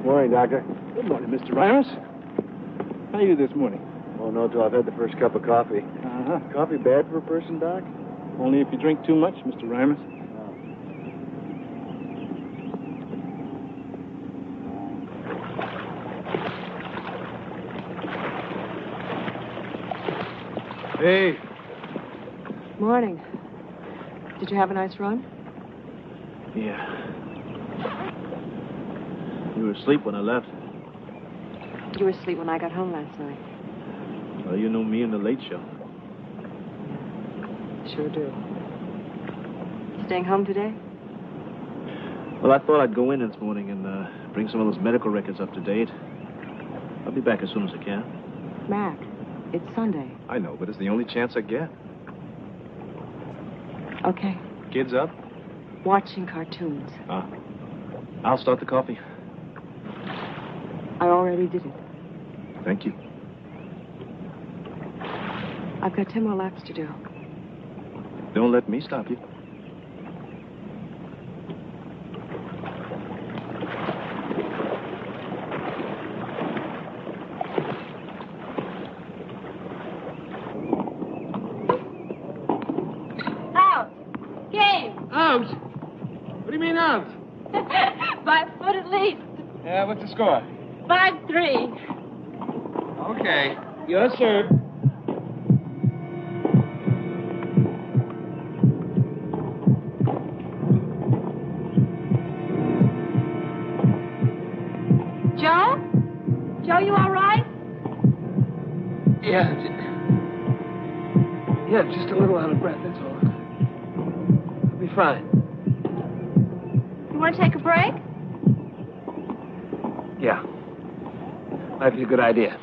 Morning, Doctor. Good morning, Mr. Ramos. How are you this morning? Won't know till I've had the first cup of coffee. Uh-huh. Coffee bad for a person, Doc? Only if you drink too much, Mr. Ramos. Hey. Morning. Did you have a nice run? Yeah. You were asleep when I left. You were asleep when I got home last night. Well, you know me and the Late Show. Sure do. Staying home today? Well, I thought I'd go in this morning and bring some of those medical records up to date. I'll be back as soon as I can. Mac, it's Sunday. I know, but it's the only chance I get. Okay. Kids up? Watching cartoons. I'll start the coffee. I already did it. Thank you. I've got 10 more laps to do. Don't let me stop you. Out! Game! Out? What do you mean out? By a foot at least. Yeah, what's the score? 5-3. Okay. Yes, sir. Joe? Joe, you all right? Yeah, just a little out of breath, that's all. I'll be fine. You want to take a break? Yeah. Might be a good idea.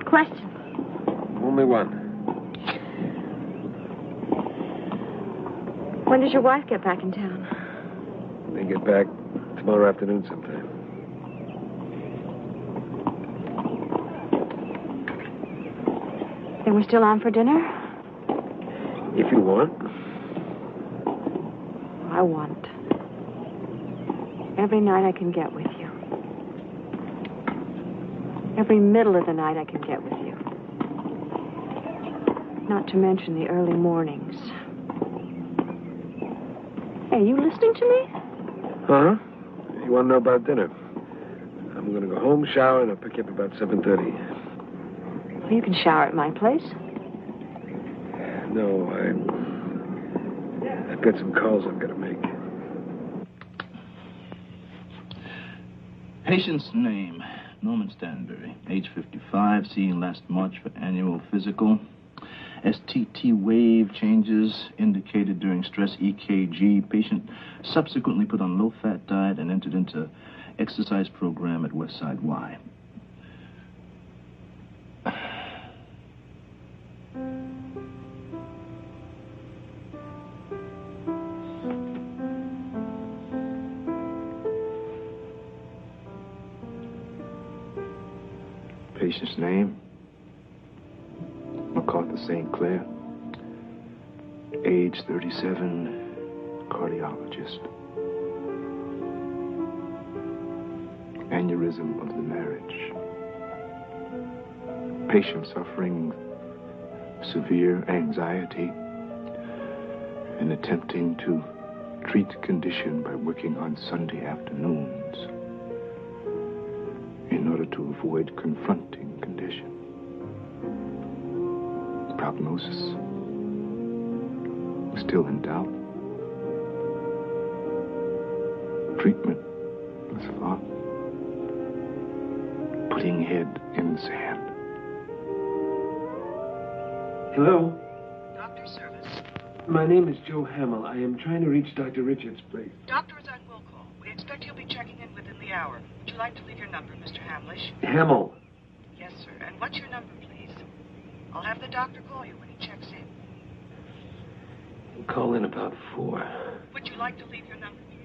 Question. Only one. When does your wife get back in town? They get back tomorrow afternoon sometime. Then we're still on for dinner? If you want. I want. Every night I can get with you. Every middle of the night I can get with you. Not to mention the early mornings. Hey, you listening to me? Huh? You want to know about dinner? I'm going to go home, shower, and I'll pick you up about 7:30. Well, you can shower at my place. No, I've got some calls I've got to make. Patient's name, Norman Stanbury, age 55, seen last March for annual physical. STT wave changes indicated during stress EKG. Patient subsequently put on low-fat diet and entered into exercise program at Westside Y. Patient's name? MacArthur St. Clair. Age 37, cardiologist. Aneurysm of the marriage. Patient suffering severe anxiety and attempting to treat the condition by working on Sunday afternoons in order to avoid confronting condition. Prognosis still in doubt. Treatment thus far. Putting head in sand. Hello? Doctor service. My name is Joe Hamill. I am trying to reach Dr. Richards, please. Doctor is on will call. We expect he'll be checking in within the hour. Would you like to leave your number, Mr. Hamlish? Hamill. Yes, sir. And what's your number, please? I'll have the doctor call you when he checks in. He'll call in about 4. Would you like to leave your number, please?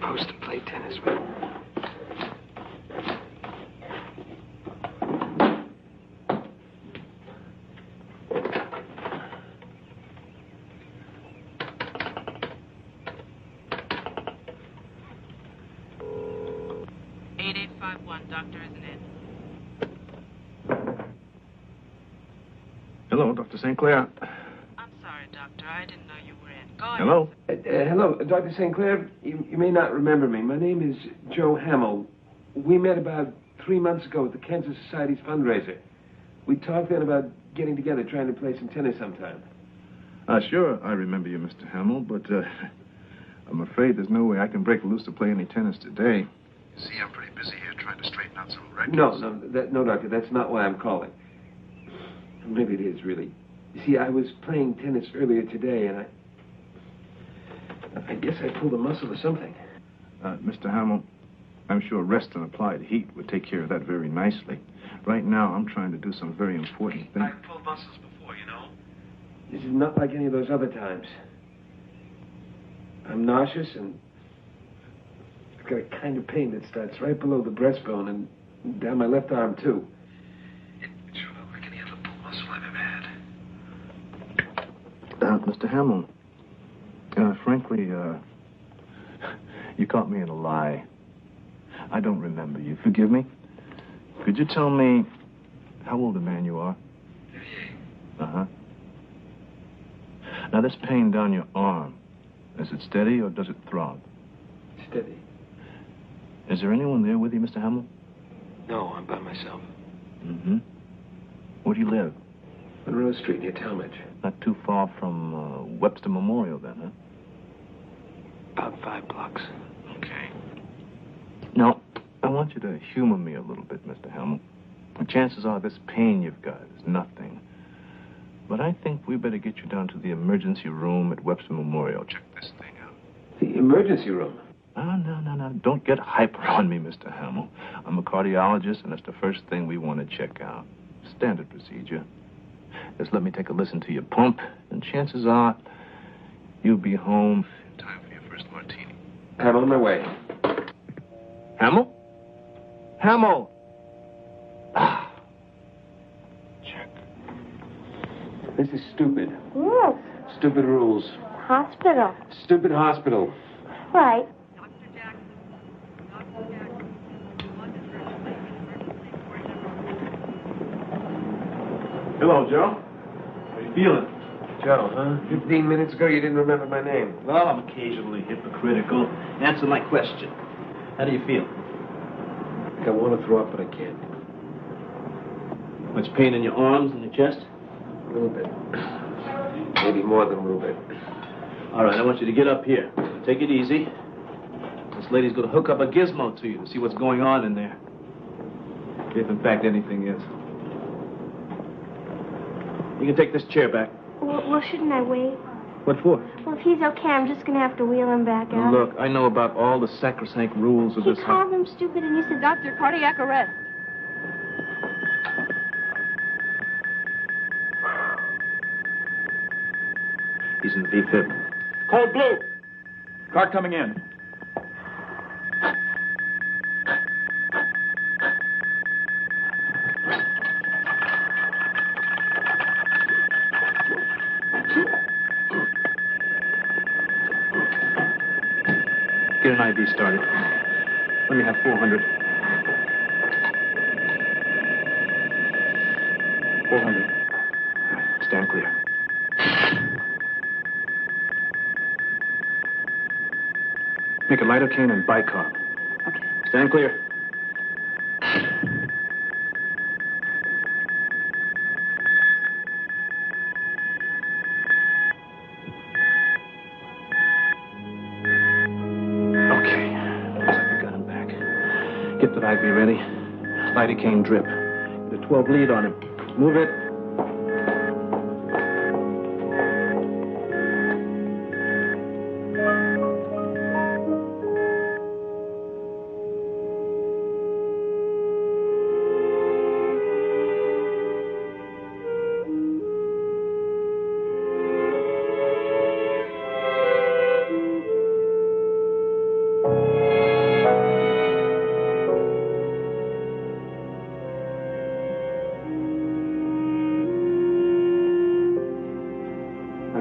supposed to play tennis, but... Doctor isn't in. Hello, Dr. St. Clair. I'm sorry, Doctor. I didn't know you were in. Go ahead. Hello? Hello, Dr. St. Clair. You may not remember me. My name is Joe Hamill. We met about 3 months ago at the Cancer Society's fundraiser. We talked then about getting together, trying to play some tennis sometime. Sure, I remember you, Mr. Hamill, but I'm afraid there's no way I can break loose to play any tennis today. You see, I'm pretty busy here trying to straighten out some records. No, Doctor, that's not why I'm calling. Maybe it is, really. You see, I was playing tennis earlier today, and I guess I pulled a muscle or something. Mr. Hamill, I'm sure rest and applied heat would take care of that very nicely. Right now, I'm trying to do some very important things. I've pulled muscles before, you know. This is not like any of those other times. I'm nauseous, and I've got a kind of pain that starts right below the breastbone and down my left arm, too. It sure not like any other pull muscle I've ever had. Mr. Hamill, frankly, you caught me in a lie. I don't remember you. Forgive me. Could you tell me how old a man you are? 58. Uh-huh. Now, this pain down your arm, is it steady or does it throb? Steady. Is there anyone there with you, Mr. Hamill? No, I'm by myself. Mm-hmm. Where do you live? Monroe Street, near Talmadge. Not too far from Webster Memorial, then, huh? About 5 blocks. Okay. Now, I want you to humor me a little bit, Mr. Hamill. The chances are this pain you've got is nothing. But I think we better get you down to the emergency room at Webster Memorial. Check this thing out. The emergency room? Oh, no. Don't get hyper on me, Mr. Hamill. I'm a cardiologist, and it's the first thing we want to check out. Standard procedure. Just let me take a listen to your pump, and chances are you'll be home in time for your first martini. I'm on my way. Hamill? Hamill! Ah. Check. This is stupid. Rules. Stupid rules. Hospital. Stupid hospital. Right. Dr. Jackson. Dr. Jackson. London Hello, Joe. How you feeling? Joe, huh? 15 minutes ago, you didn't remember my name. Well, I'm occasionally hypocritical. Answer my question. How do you feel? I want to throw up, but I can't. Much pain in your arms and your chest? A little bit. Maybe more than a little bit. All right, I want you to get up here. Take it easy. This lady's going to hook up a gizmo to you to see what's going on in there. If, in fact, anything is. You can take this chair back. Well, shouldn't I wait? What for? Well, if he's okay, I'm just going to have to wheel him back out. Look, I know about all the sacrosanct rules of He this house. called him stupid, and you said, Doctor, cardiac arrest. He's in the V-fib. Code blue. Car coming in. Get an IV started. Let me have 400. 400. All right, stand clear. Make a lidocaine and bicarb. Okay. Stand clear. Okay. Looks like we got him back. Get that IV ready. Lidocaine drip. Get a 12 lead on him. Move it.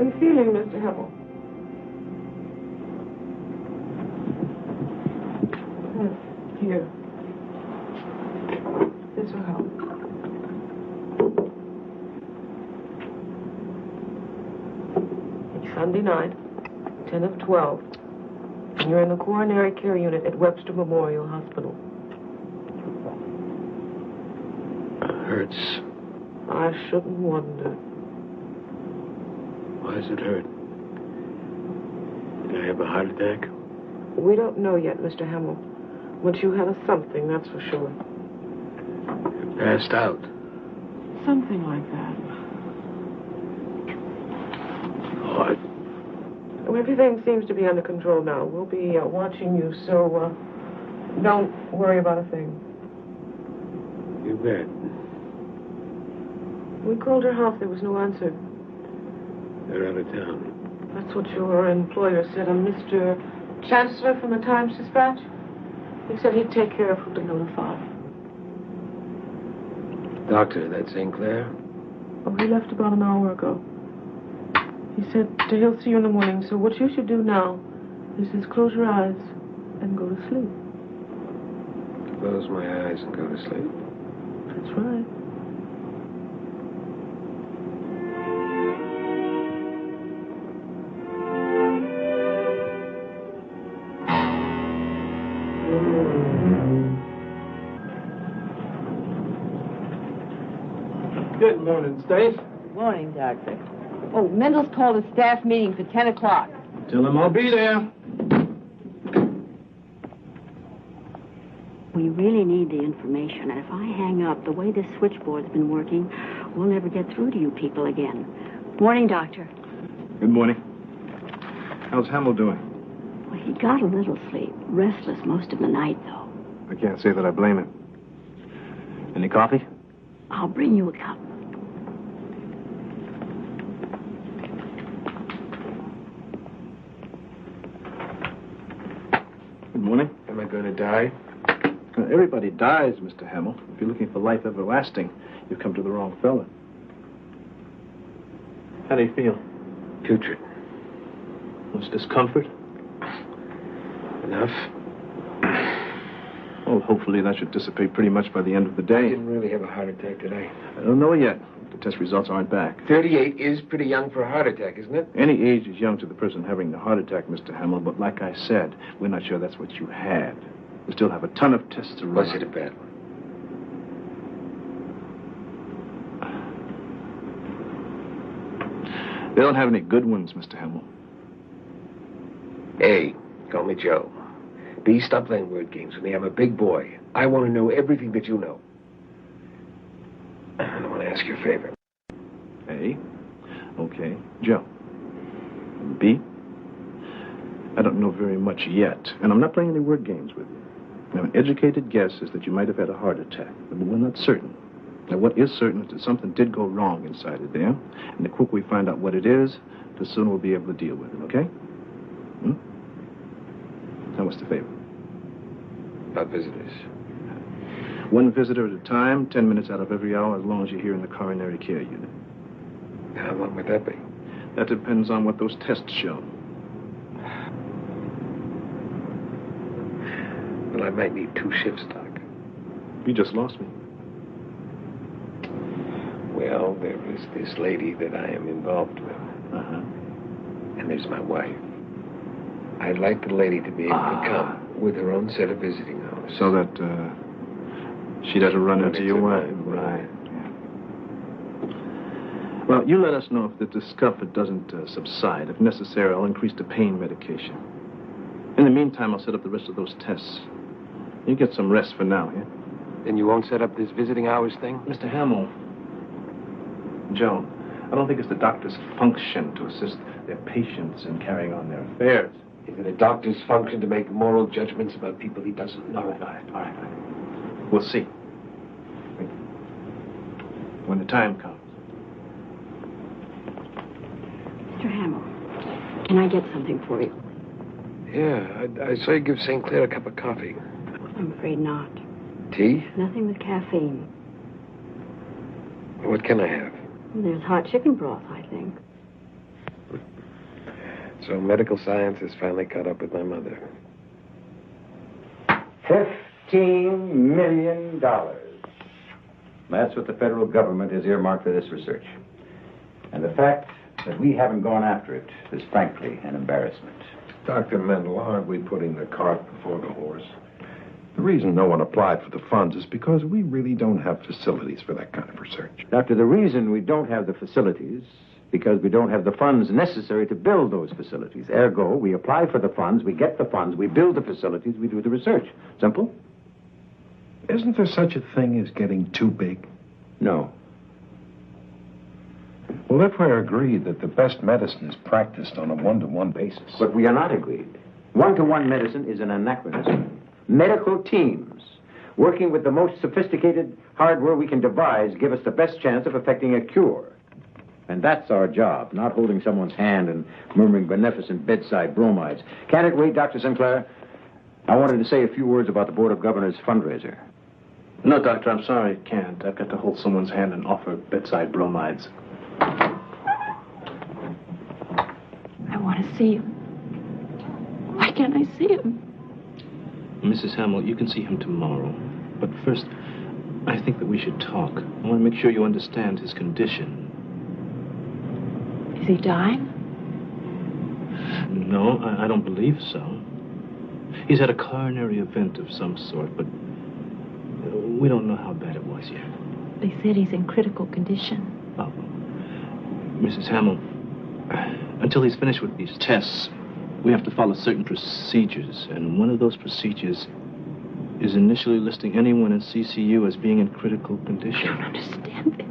are you feeling, Mr. Hamill? Here. This will help. It's Sunday night, 10 of 12. And you're in the coronary care unit at Webster Memorial Hospital. Hurts. I shouldn't wonder. Why does it hurt? Did I have a heart attack? We don't know yet, Mr. Hamill. But you had a something, that's for sure. I passed out. Something like that. What? Well, everything seems to be under control now. We'll be watching you, so don't worry about a thing. You bet. We called her house. There was no answer. They're out of town. That's what your employer said. Mr. Chancellor from the Times-Dispatch? He said he'd take care of who to notify. Doctor, that's St. Clair? Oh, he left about an hour ago. He said he'll see you in the morning, so what you should do now is just close your eyes and go to sleep. Close my eyes and go to sleep. That's right. Good morning, Stace. Morning, Doctor. Oh, Mendel's called a staff meeting for 10 o'clock. Tell him I'll be there. We really need the information, and if I hang up, the way this switchboard's been working, we'll never get through to you people again. Morning, Doctor. Good morning. How's Hamill doing? Well, he got a little sleep. Restless most of the night, though. I can't say that I blame him. Any coffee? I'll bring you a cup. Good morning. Am I going to die? Everybody dies, Mr. Hamill. If you're looking for life everlasting, you've come to the wrong fella. How do you feel? Putrid. Much discomfort? Enough. Well, hopefully that should dissipate pretty much by the end of the I day. didn't really have a heart attack today. I don't know yet. The test results aren't back. 38 is pretty young for a heart attack, isn't it? Any age is young to the person having the heart attack, Mr. Hamill, but like I said, we're not sure that's what you had. We still have a ton of tests to run. Was it a bad one? They don't have any good ones, Mr. Hamill. A, call me Joe. B, stop playing word games with me. I'm a big boy. I want to know everything that you know. I want to ask you a favor. A. Okay. Joe. B. I don't know very much yet, and I'm not playing any word games with you. Now, an educated guess is that you might have had a heart attack, but we're not certain. Now, what is certain is that something did go wrong inside of there, and the quicker we find out what it is, the sooner we'll be able to deal with it, okay? Now, what's the favor? About visitors. One visitor at a time, 10 minutes out of every hour, as long as you're here in the coronary care unit. How long would that be? That depends on what those tests show. Well, I might need 2 shifts, Doc. You just lost me. Well, there is this lady that I am involved with. Uh-huh. And there's my wife. I'd like the lady to be able to come with her own set of visiting hours. So that, she doesn't run into your wife. Right. Yeah. Well, you let us know if the discomfort doesn't subside. If necessary, I'll increase the pain medication. In the meantime, I'll set up the rest of those tests. You get some rest for now, yeah? Then you won't set up this visiting hours thing? Mr. Hamill. Joan, I don't think it's the doctor's function to assist their patients in carrying on their affairs. Is it a doctor's function to make moral judgments about people he doesn't know? All right. We'll see. When the time comes. Mr. Hamill, can I get something for you? Yeah, I saw you give St. Clair a cup of coffee. I'm afraid not. Tea? Nothing with caffeine. What can I have? There's hot chicken broth, I think. What So medical science has finally caught up with my mother. $15 million. That's what the federal government has earmarked for this research. And the fact that we haven't gone after it is frankly an embarrassment. Dr. Mendel, aren't we putting the cart before the horse? The reason no one applied for the funds is because we really don't have facilities for that kind of research. Doctor, the reason we don't have the facilities because we don't have the funds necessary to build those facilities. Ergo, we apply for the funds, we get the funds, we build the facilities, we do the research. Simple? Isn't there such a thing as getting too big? No. Well, if we're agreed that the best medicine is practiced on a one-to-one basis... But we are not agreed. One-to-one medicine is an anachronism. Medical teams, working with the most sophisticated hardware we can devise, give us the best chance of effecting a cure. And that's our job, not holding someone's hand and murmuring beneficent bedside bromides. Can't it wait, Dr. Sinclair? I wanted to say a few words about the Board of Governors fundraiser. No, Doctor, I'm sorry, I can't. I've got to hold someone's hand and offer bedside bromides. I want to see him. Why can't I see him? Mrs. Hamill, you can see him tomorrow. But first, I think that we should talk. I want to make sure you understand his condition. Is he dying? No, I don't believe so. He's had a coronary event of some sort, but we don't know how bad it was yet. They said he's in critical condition. Oh, Mrs. Hamill, until he's finished with these tests, we have to follow certain procedures, and one of those procedures is initially listing anyone in CCU as being in critical condition. I don't understand this.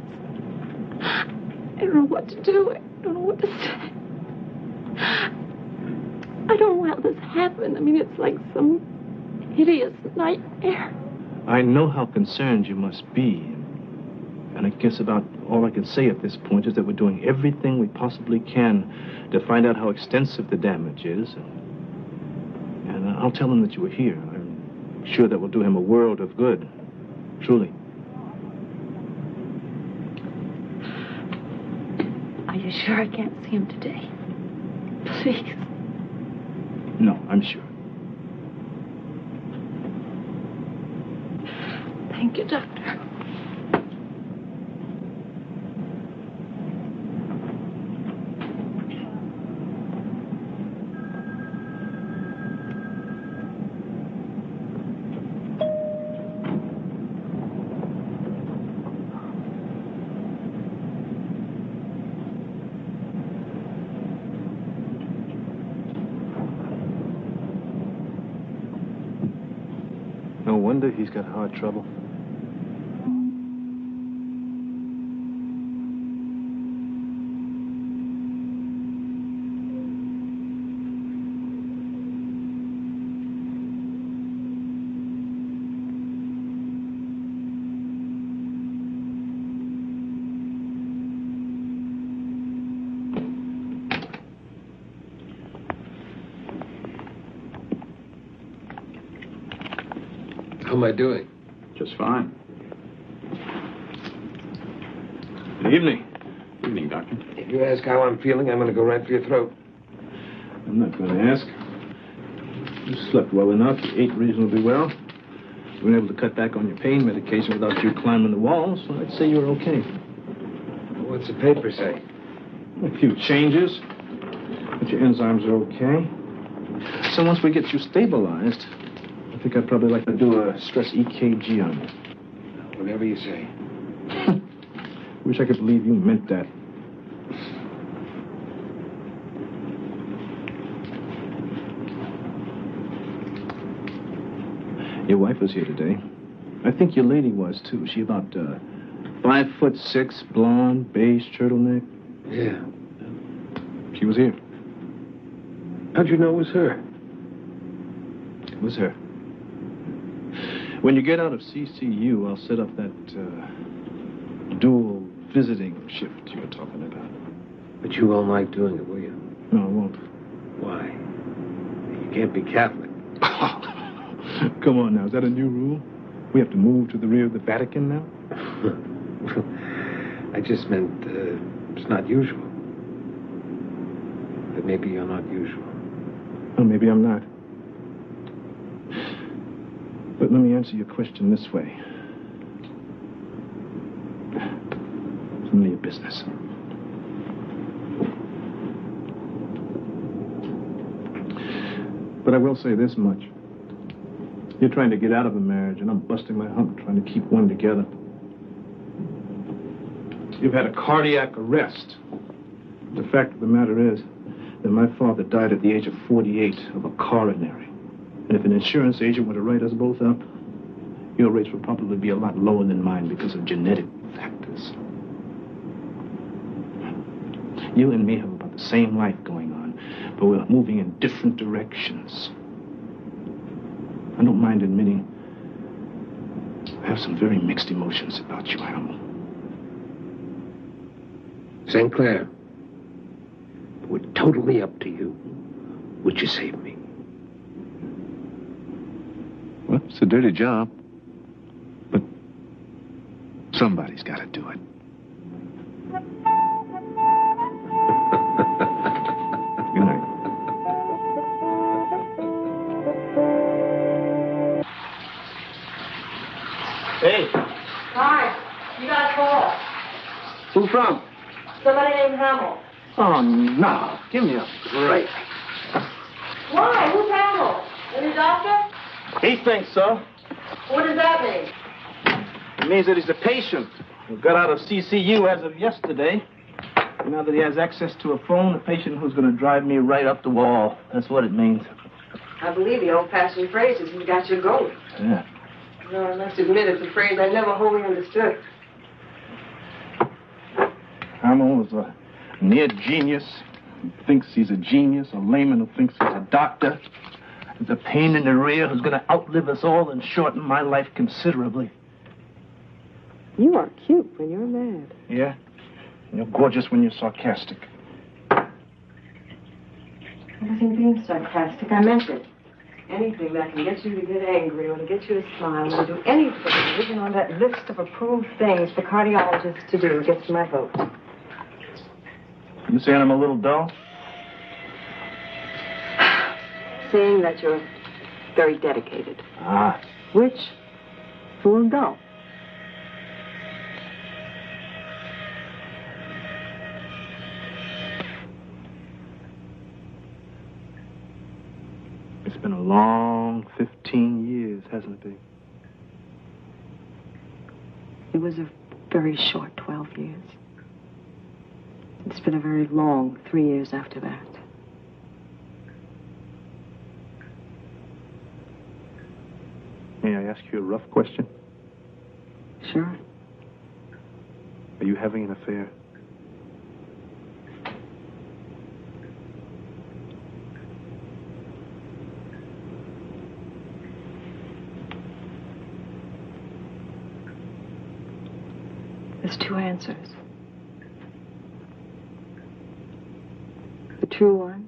I don't know what to do. I don't know what to say. I don't know how this happened. I mean, it's like some hideous nightmare. I know how concerned you must be. And I guess about all I can say at this point is that we're doing everything we possibly can to find out how extensive the damage is. And I'll tell him that you were here. I'm sure that will do him a world of good. Truly. Are you sure I can't see him today? Please. No, I'm sure. Thank you, Doctor. No wonder he's got heart trouble. How am I doing? Just fine. Good evening. Good evening, Doctor. If you ask how I'm feeling, I'm going to go right for your throat. I'm not going to ask. You slept well enough. You ate reasonably well. You were able to cut back on your pain medication without you climbing the walls, so I'd say you're okay. What's the paper say? A few changes, but your enzymes are okay. So once we get you stabilized, I think I'd probably like to do a stress EKG on you. Whatever you say. Wish I could believe you meant that. Your wife was here today. I think your lady was, too. She about 5'6", blonde, beige turtleneck. Yeah. She was here. How'd you know it was her? It was her. When you get out of CCU, I'll set up that dual visiting shift you were talking about. But you won't like doing it, will you? No, I won't. Why? You can't be Catholic. Come on now, is that a new rule? We have to move to the rear of the Vatican now? I just meant it's not usual. But maybe you're not usual. Well, maybe I'm not. But let me answer your question this way. It's none of your business. But I will say this much. You're trying to get out of a marriage, and I'm busting my hump trying to keep one together. You've had a cardiac arrest. The fact of the matter is that my father died at the age of 48 of a coronary. And if an insurance agent were to write us both up, your rates would probably be a lot lower than mine because of genetic factors. You and me have about the same life going on, but we're moving in different directions. I don't mind admitting I have some very mixed emotions about you, Hamill. St. Clair, we're totally up to you. Would you save me? Well, it's a dirty job. But somebody's got to do it. Good night. Hey. Hi. You got a call. Who from? Somebody named Hamill. Oh, no. Give me a break. Why? Who's Hamill? Any doctor? He thinks so. What does that mean? It means that he's a patient who got out of CCU as of yesterday. Now that he has access to a phone, a patient who's going to drive me right up the wall. That's what it means. I believe the old-fashioned phrase is you got your goat. Yeah. No, I must admit it's a phrase I never wholly understood. Hamill is a near genius who thinks he's a genius, a layman who thinks he's a doctor. He's a pain in the rear who's going to outlive us all and shorten my life considerably. You are cute when you're mad. Yeah? And you're gorgeous when you're sarcastic. I wasn't being sarcastic. I meant it. Anything that can get you to get angry or to get you to smile or do anything written on that list of approved things for cardiologists to do gets my vote. You saying I'm a little dull? Saying that you're very dedicated. Ah. Which will go. It's been a long 15 years, hasn't it? It was a very short 12 years. It's been a very long 3 years after that. May I ask you a rough question? Sure. Are you having an affair? There's two answers. The true one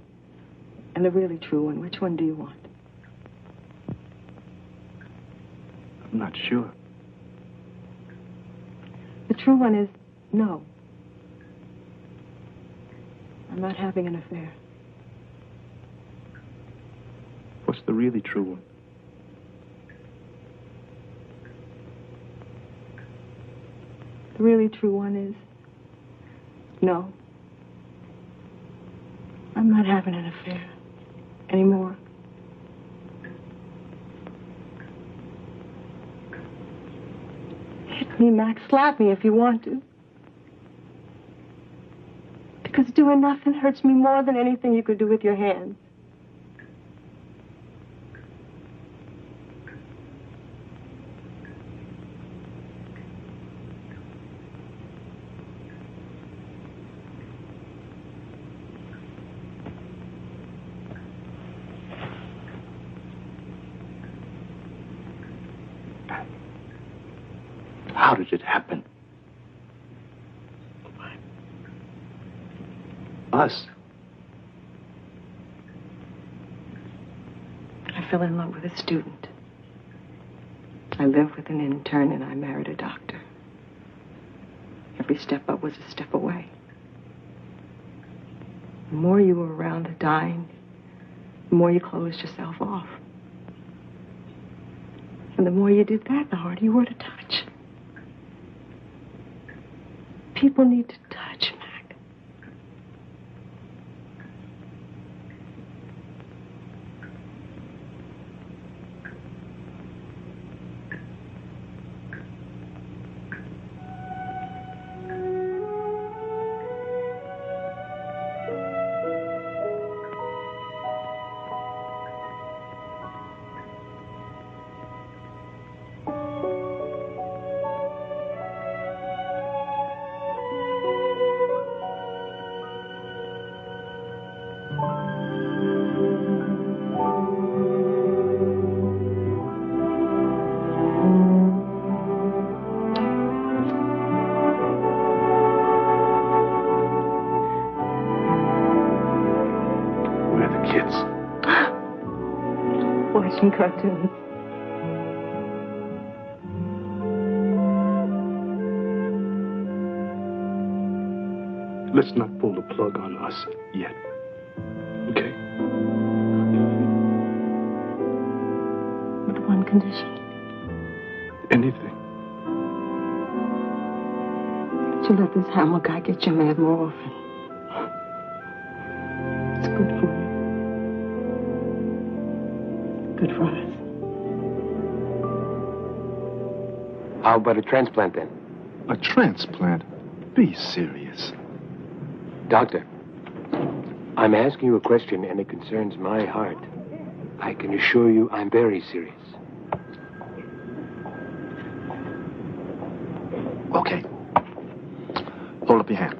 and the really true one. Which one do you want? I'm not sure. The true one is no. I'm not having an affair. What's the really true one? The really true one is no. I'm not having an affair anymore. Hit me, Max. Slap me if you want to. Because doing nothing hurts me more than anything you could do with your hands. How did it happen? Us. I fell in love with a student. I lived with an intern and I married a doctor. Every step up was a step away. The more you were around dying, the more you closed yourself off. And the more you did that, the harder you were to touch. People need to touch, Mac. Watching cartoons. Let's not pull the plug on us yet. Okay? With one condition. Anything. That you let this Hamill guy get you mad more often. It's good for you. Good for us. How about a transplant then? A transplant? Be serious. Doctor, I'm asking you a question and it concerns my heart. I can assure you I'm very serious. Okay. Hold up your hand.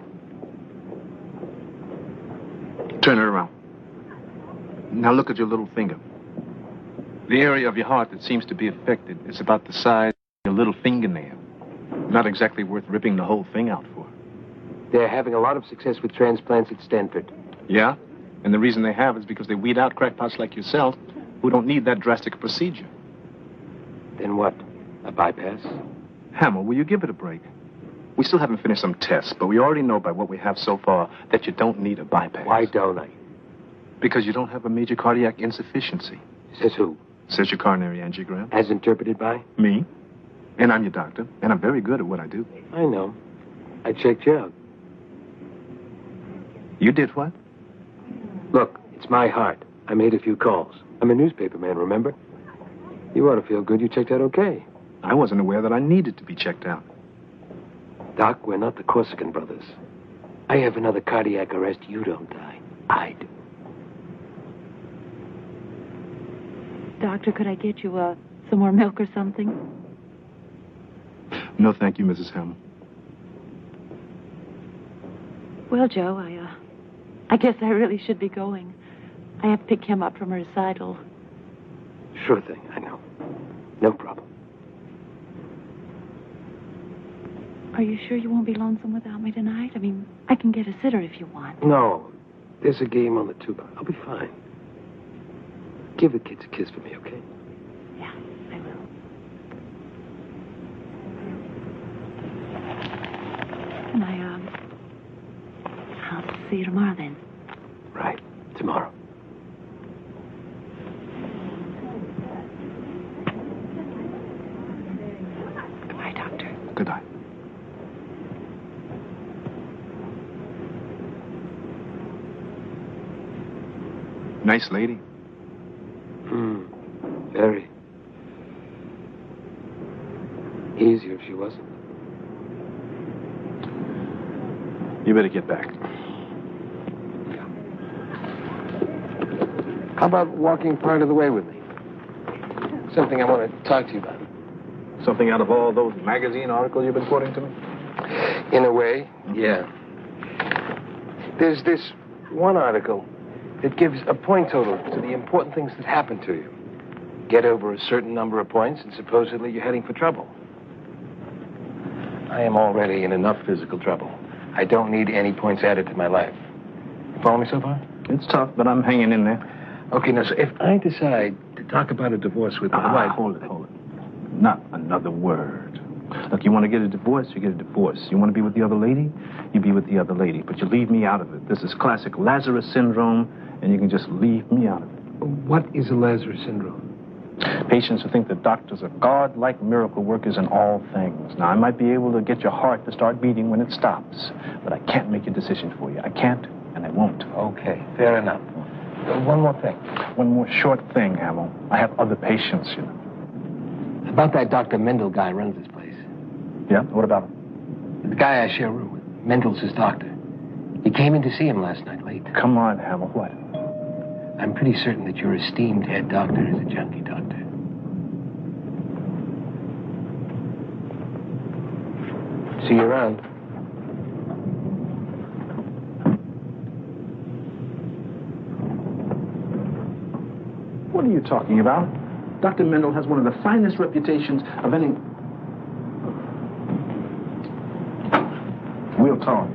Turn it around. Now look at your little finger. The area of your heart that seems to be affected is about the size of your little fingernail. Not exactly worth ripping the whole thing out for. They're having a lot of success with transplants at Stanford. Yeah? And the reason they have is because they weed out crackpots like yourself who don't need that drastic procedure. Then what? A bypass? Hamill, will you give it a break? We still haven't finished some tests, but we already know by what we have so far that you don't need a bypass. Why don't I? Because you don't have a major cardiac insufficiency. Says who? Says your coronary angiogram. As interpreted by? Me. And I'm your doctor, and I'm very good at what I do. I know. I checked you out. You did what? Look, it's my heart. I made a few calls. I'm a newspaper man, remember? You ought to feel good you checked out okay. I wasn't aware that I needed to be checked out. Doc, we're not the Corsican brothers. I have another cardiac arrest, you don't die. I do. Doctor, could I get you some more milk or something? No, thank you, Mrs. Hamill. Well, Joe, I guess I really should be going. I have to pick him up from a recital. Sure thing, I know. No problem. Are you sure you won't be lonesome without me tonight? I mean, I can get a sitter if you want. No, there's a game on the tuba. I'll be fine. Give the kids a kiss for me, okay? Yeah, I will. And I'll see you tomorrow then. Right, tomorrow. Goodbye, Doctor. Goodbye. Nice lady. Very. Easier if she wasn't. You better get back. Yeah. How about walking part of the way with me? Something I want to talk to you about. Something out of all those magazine articles you've been quoting to me? In a way, yeah. There's this one article that gives a point total to the important things that happen to you. Get over a certain number of points, and supposedly you're heading for trouble. I am already in enough physical trouble. I don't need any points added to my life. You follow me so far? It's tough, but I'm hanging in there. Okay, now, so if I decide to talk about a divorce with my wife... Hold it. Not another word. Look, you want to get a divorce, you get a divorce. You want to be with the other lady, you be with the other lady. But you leave me out of it. This is classic Lazarus syndrome, and you can just leave me out of it. What is a Lazarus syndrome? Patients who think that doctors are God-like miracle workers in all things. Now, I might be able to get your heart to start beating when it stops, but I can't make a decision for you. I can't, and I won't. Okay, fair enough. One more thing. One more short thing, Hamill. I have other patients, you know. About that Dr. Mendel guy runs this place. Yeah? What about him? The guy I share a room with. Mendel's his doctor. He came in to see him last night late. Come on, Hamill. What? I'm pretty certain that your esteemed head doctor is a junkie doctor. See you around. What are you talking about? Dr. Mendel has one of the finest reputations of any... We'll talk.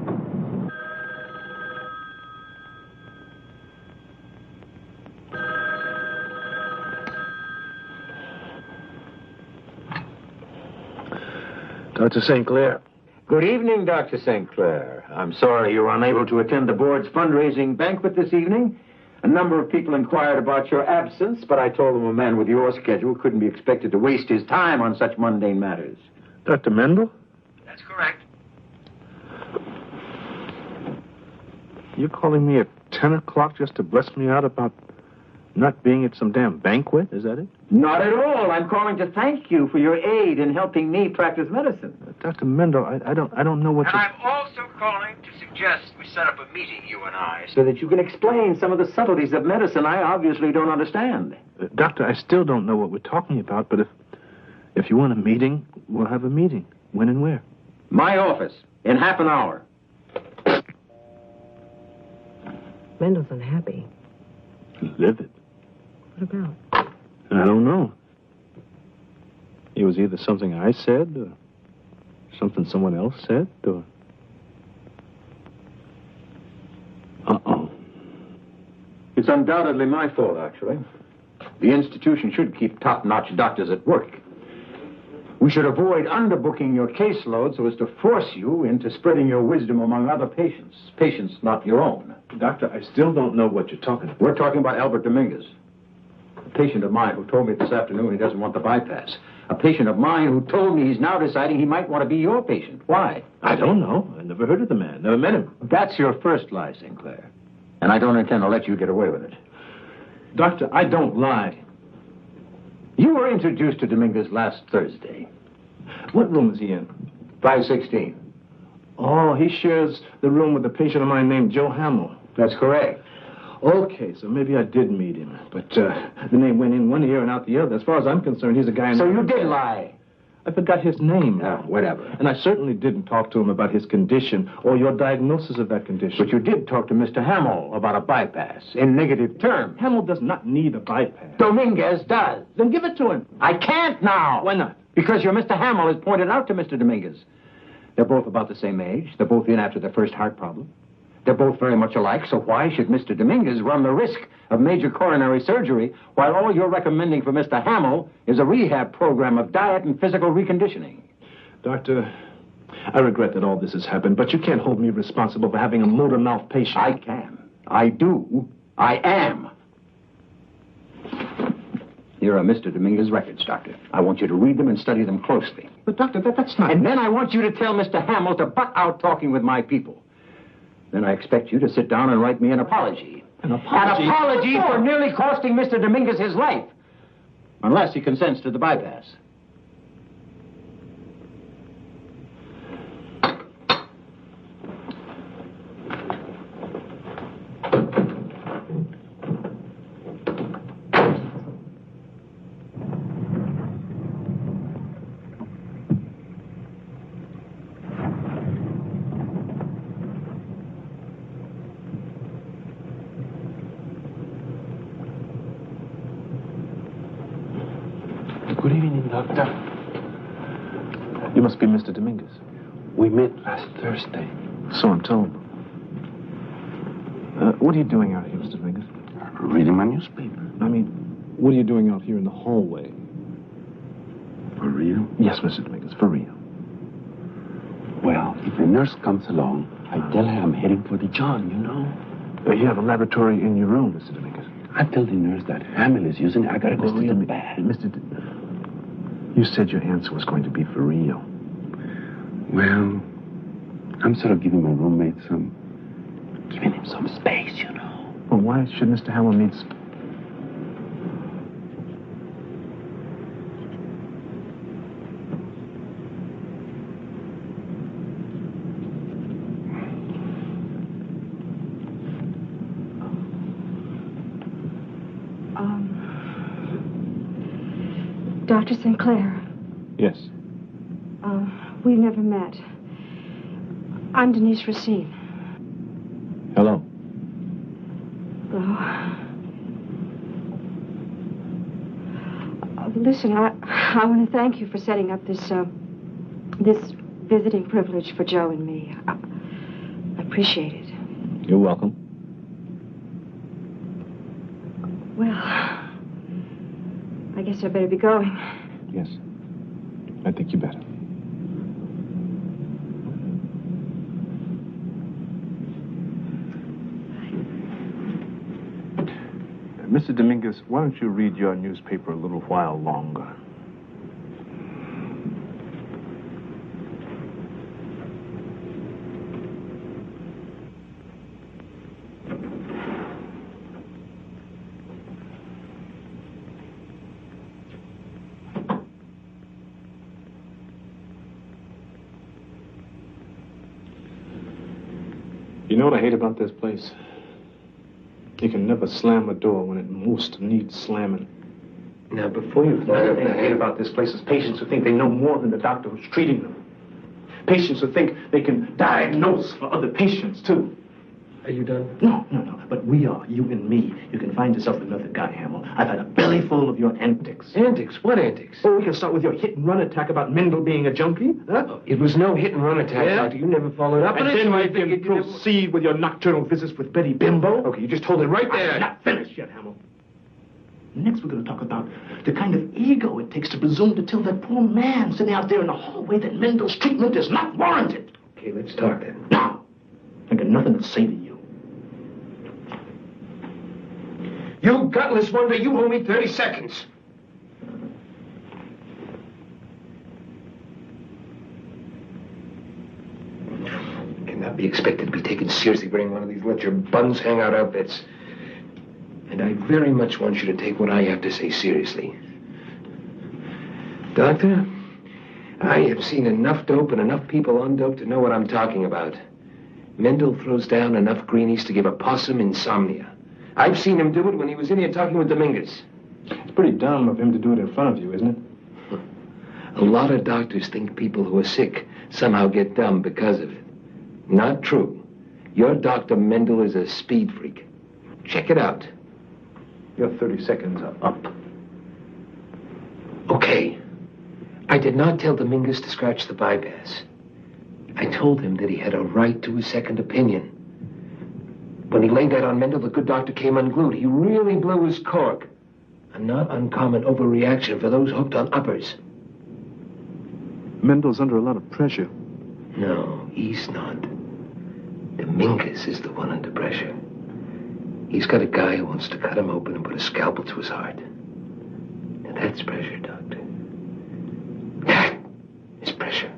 Dr. St. Clair. Good evening, Dr. St. Clair. I'm sorry you were unable to attend the board's fundraising banquet this evening. A number of people inquired about your absence, but I told them a man with your schedule couldn't be expected to waste his time on such mundane matters. Dr. Mendel? That's correct. You're calling me at 10 o'clock just to bless me out about not being at some damn banquet? Is that it? Not at all. I'm calling to thank you for your aid in helping me practice medicine. Dr. Mendel, I don't know what And I'm also calling to suggest we set up a meeting, you and I, so that you can explain some of the subtleties of medicine I obviously don't understand. Doctor, I still don't know what we're talking about, but if you want a meeting, we'll have a meeting. When and where? My office, in half an hour. Mendel's unhappy. Livid. What about? I don't know. It was either something I said, or something someone else said, or... Uh-oh. It's undoubtedly my fault, actually. The institution should keep top-notch doctors at work. We should avoid underbooking your caseload so as to force you into spreading your wisdom among other patients. Patients not your own. Doctor, I still don't know what you're talking about. We're talking about Albert Dominguez. A patient of mine who told me this afternoon he doesn't want the bypass. A patient of mine who told me he's now deciding he might want to be your patient. Why? I don't know. I never heard of the man. Never met him. That's your first lie, St. Clair. And I don't intend to let you get away with it. Doctor, I don't lie. You were introduced to Dominguez last Thursday. What room is he in? 516. Oh, he shares the room with a patient of mine named Joe Hamill. That's correct. Okay, so maybe I did meet him. But the name went in one ear and out the other. As far as I'm concerned, he's a guy... So you did lie? I forgot his name. Whatever. And I certainly didn't talk to him about his condition or your diagnosis of that condition. But you did talk to Mr. Hamill about a bypass in negative terms. Hamill does not need a bypass. Dominguez does. Then give it to him. I can't now. Why not? Because your Mr. Hamill has pointed out to Mr. Dominguez. They're both about the same age. They're both in after their first heart problem. They're both very much alike, so why should Mr. Dominguez run the risk of major coronary surgery while all you're recommending for Mr. Hamill is a rehab program of diet and physical reconditioning? Doctor, I regret that all this has happened, but you can't hold me responsible for having a motor mouth patient. I can. I do. I am. Here are Mr. Dominguez's records, Doctor. I want you to read them and study them closely. But, Doctor, that's not... And then I want you to tell Mr. Hamill to butt out talking with my people. Then I expect you to sit down and write me an apology. An apology? An apology for nearly costing Mr. Dominguez his life. Unless he consents to the bypass. Good evening, Doctor. You must be Mr. Dominguez. We met last Thursday. So I'm told. What are you doing out here, Mr. Dominguez? Reading my newspaper. I mean, what are you doing out here in the hallway? For real? Yes, Mr. Dominguez, for real. Well, if a nurse comes along, I tell her I'm heading for the John, you know. You have a laboratory in your room, Mr. Dominguez. I tell the nurse that Hamill is using it. I gotta go to the bad. You said your answer was going to be for real. Well, I'm sort of giving my roommate giving him some space, you know. Well, why should Mr. Hamill need Dr. Sinclair. Yes. We've never met. I'm Denise Racine. Hello. Hello. Listen, I want to thank you for setting up this visiting privilege for Joe and me. I appreciate it. You're welcome. Well, I guess I better be going. Yes. I think you better. Mr. Dominguez, why don't you read your newspaper a little while longer? You know what I hate about this place? You can never slam a door when it most needs slamming. Now, before you... The other thing I hate about this place is patients who think they know more than the doctor who's treating them. Patients who think they can diagnose for other patients, too. Are you done? No. But we are, you and me. You can find yourself another guy, Hamill. I've had a belly full of your antics. Antics? What antics? Oh, we can start with your hit-and-run attack about Mendel being a junkie. Huh? Oh, it was no hit-and-run attack, Yeah? Doctor. You never followed up on it. And then so I you figured can proceed with your nocturnal visits with Betty Bimbo. Okay, you just hold it right there. I'm not finished yet, Hamill. Next, we're going to talk about the kind of ego it takes to presume to tell that poor man sitting out there in the hallway that Mendel's treatment is not warranted. Okay, let's talk then. Now, I got nothing to say to you. You gutless wonder, you owe me 30 seconds. Cannot be expected to be taken seriously wearing one of these let your buns hang out outfits. And I very much want you to take what I have to say seriously. Doctor, I have seen enough dope and enough people on dope to know what I'm talking about. Mendel throws down enough greenies to give a possum insomnia. I've seen him do it when he was in here talking with Dominguez. It's pretty dumb of him to do it in front of you, isn't it? A lot of doctors think people who are sick somehow get dumb because of it. Not true. Your Dr. Mendel is a speed freak. Check it out. Your 30 seconds are up. Okay. I did not tell Dominguez to scratch the bypass. I told him that he had a right to a second opinion. When he laid that on Mendel, the good doctor came unglued. He really blew his cork. A not uncommon overreaction for those hooked on uppers. Mendel's under a lot of pressure. No, he's not. Dominguez is the one under pressure. He's got a guy who wants to cut him open and put a scalpel to his heart. Now that's pressure, Doctor. That is pressure.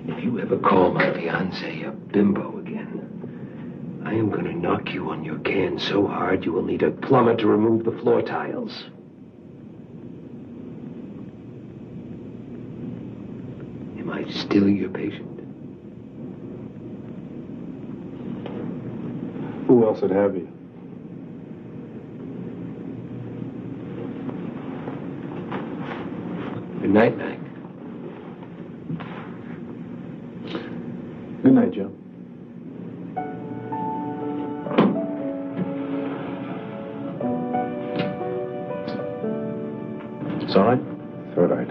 If you ever call my fiancée a bimbo again, I am going to knock you on your can so hard you will need a plumber to remove the floor tiles. Am I still your patient? Who else would have you? Good night, Mac. Good night, Joe. It's all right? It's all right.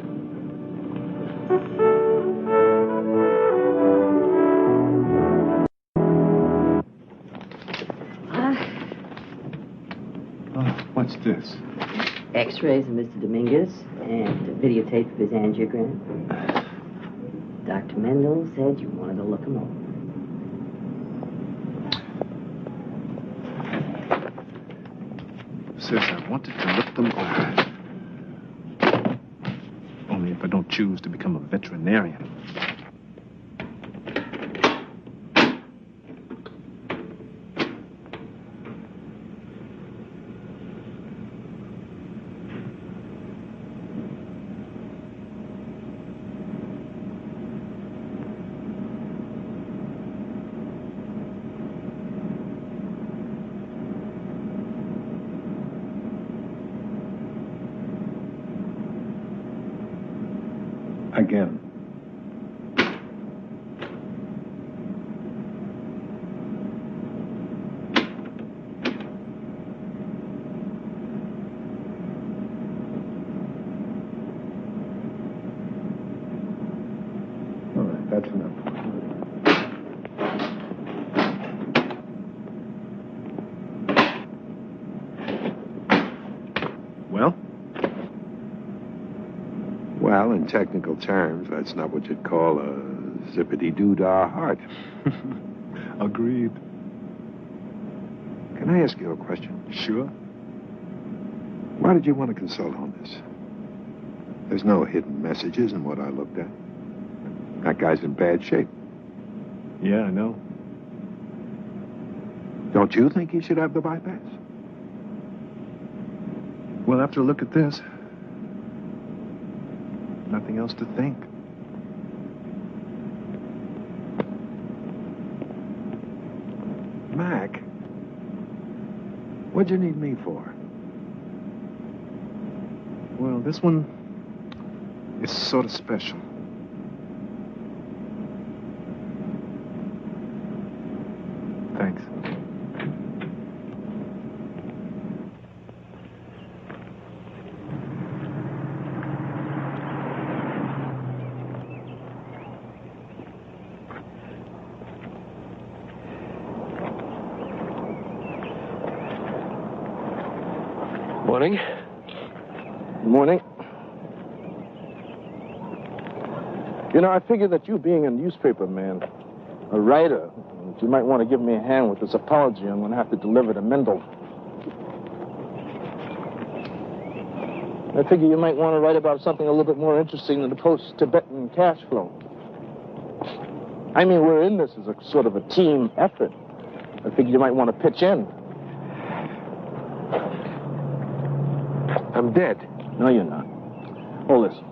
What's this? X-rays of Mr. Dominguez and a videotape of his angiogram. Dr. Mendel said you wanted to look him over. Says I wanted to look them over. Only if I don't choose to become a veterinarian. Again. All right, that's enough. Well? Well, in technical terms, that's not what you'd call a zippity-doo-dah heart. Agreed. Can I ask you a question? Sure. Why did you want to consult on this? There's no hidden messages in what I looked at. That guy's in bad shape. Yeah, I know. Don't you think he should have the bypass? Well, after a look at this, nothing else to think. Mac, what'd you need me for? Well, this one is sort of special. Thanks. Morning. Morning. You know, I figured that you being a newspaper man, a writer, you might want to give me a hand with this apology I'm going to have to deliver to Mendel. I figure you might want to write about something a little bit more interesting than the post-Tibetan cash flow. I mean, we're in this as a sort of a team effort. I figure you might want to pitch in. I'm dead. No, you're not. Oh, listen.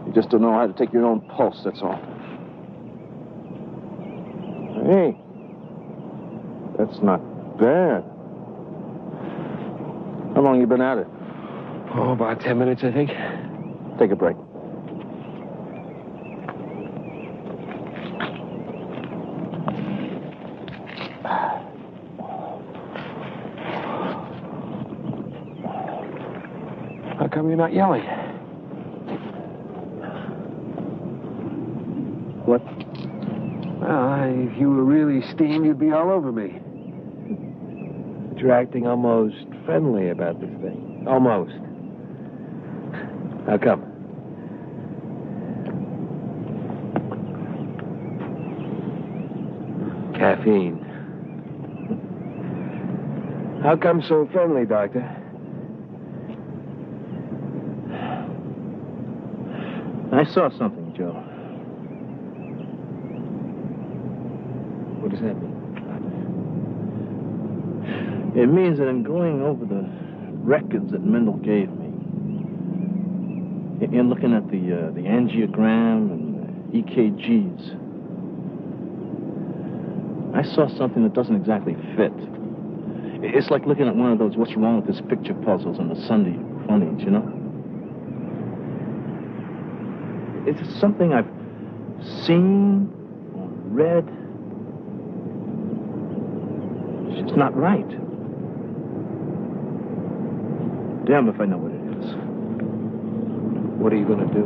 You just don't know how to take your own pulse, that's all. Hey, that's not bad. How long you been at it? Oh, about 10 minutes, I think. Take a break. How come you're not yelling? What? Well, if you were really steamed, you'd be all over me. But you're acting almost friendly about this thing. Almost. How come? Caffeine. How come so friendly, Doctor? I saw something, Joe. What does that mean? It means that in going over the records that Mendel gave me, in looking at the angiogram and EKGs, I saw something that doesn't exactly fit. It's like looking at one of those what's wrong with this picture puzzles on the Sunday funnies, you know? It's something I've seen or read. It's not right. Damn if I know what it is. What are you going to do?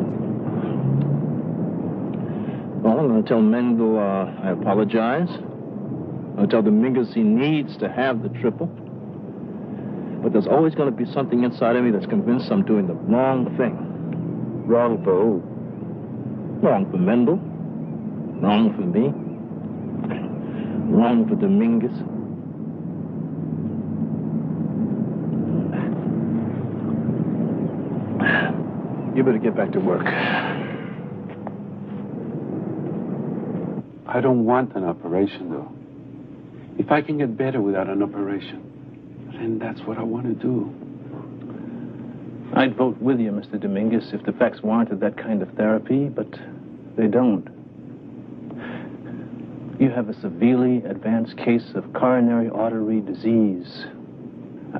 Well, I'm going to tell Mendel I apologize. I'll tell Dominguez he needs to have the triple. But there's always going to be something inside of me that's convinced I'm doing the wrong thing. Wrong for who? Wrong for Mendel. Wrong for me. Wrong for Dominguez. You better get back to work. I don't want an operation, though. If I can get better without an operation, then that's what I want to do. I'd vote with you, Mr. Dominguez, if the facts warranted that kind of therapy, but they don't. You have a severely advanced case of coronary artery disease.